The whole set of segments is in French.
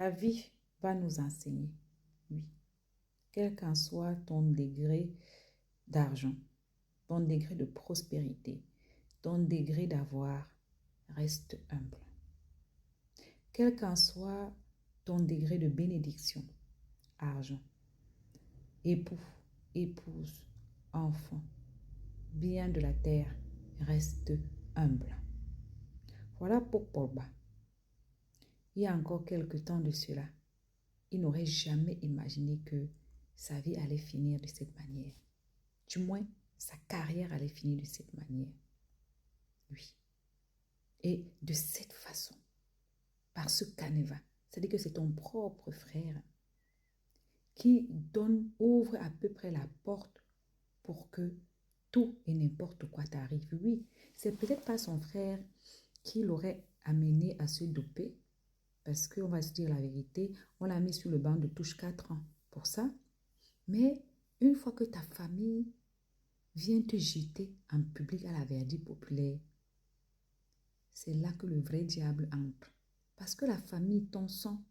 la vie va nous enseigner, oui, quel qu'en soit ton degré d'argent, ton degré de prospérité, ton degré d'avoir, reste humble. Quel qu'en soit ton degré de bénédiction, argent, époux, épouse, enfant, bien de la terre, reste humble. Voilà pour Pogba. Il y a encore quelque temps de cela, il n'aurait jamais imaginé que sa vie allait finir de cette manière. Du moins, sa carrière allait finir de cette manière. Oui. Et de cette façon, par ce canevas, c'est-à-dire que c'est ton propre frère qui ouvre à peu près la porte pour que tout et n'importe quoi t'arrive. Oui, c'est peut-être pas son frère qui l'aurait amené à se doper, parce qu'on va se dire la vérité, on l'a mis sur le banc de touche 4 ans pour ça. Mais une fois que ta famille vient te jeter en public à la verdure populaire, c'est là que le vrai diable entre. Parce que la famille, ton sang,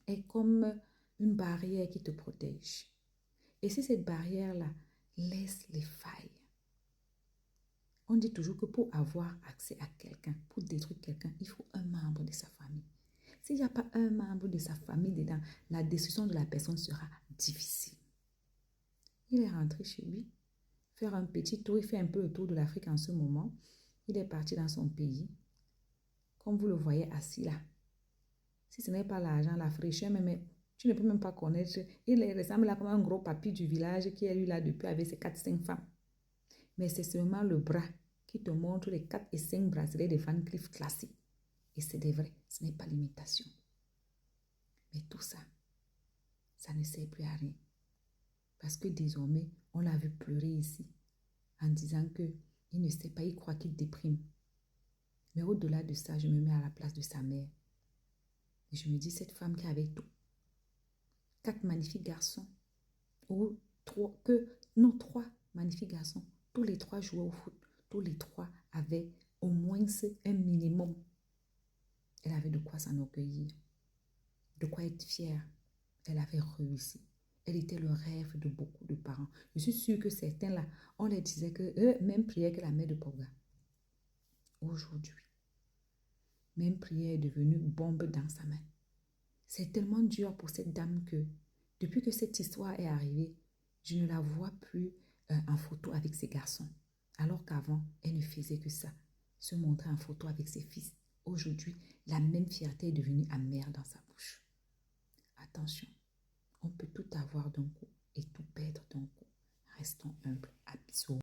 est comme une barrière qui te protège. Et si cette barrière-là laisse les failles, on dit toujours que pour avoir accès à quelqu'un, pour détruire quelqu'un, il faut un membre de sa famille. S'il n'y a pas un membre de sa famille dedans, la destruction de la personne sera difficile. Il est rentré chez lui, faire un petit tour, il fait un peu le tour de l'Afrique en ce moment. Il est parti dans son pays, comme vous le voyez assis là. Si ce n'est pas l'argent, la fraîcheur, mais tu ne peux même pas connaître. Il ressemble là comme un gros papy du village qui est lui là depuis avec ses 4-5 femmes. Mais c'est seulement le bras qui te montre les 4 et 5 bracelets de Van Cleef classiques. Et c'est des vrais, ce n'est pas l'imitation. Mais tout ça, ça ne sert plus à rien. Parce que désormais, on l'a vu pleurer ici en disant qu'il ne sait pas, il croit qu'il déprime. Mais au-delà de ça, je me mets à la place de sa mère. Et je me dis, cette femme qui avait tout, 4 magnifiques garçons, ou 3 magnifiques garçons, tous les 3 jouaient au foot, tous les 3 avaient au moins un minimum. Elle avait de quoi s'enorgueillir, de quoi être fière. Elle avait réussi. Elle était le rêve de beaucoup de parents. Je suis sûre que certains là, on les disait que eux, même prière que la mère de Pogba. Aujourd'hui, même prière est devenue bombe dans sa main. C'est tellement dur pour cette dame que, depuis que cette histoire est arrivée, je ne la vois plus en photo avec ses garçons. Alors qu'avant, elle ne faisait que ça, se montrer en photo avec ses fils. Aujourd'hui, la même fierté est devenue amère dans sa bouche. Attention, on peut tout avoir d'un coup et tout perdre d'un coup. Restons humbles. À bisous.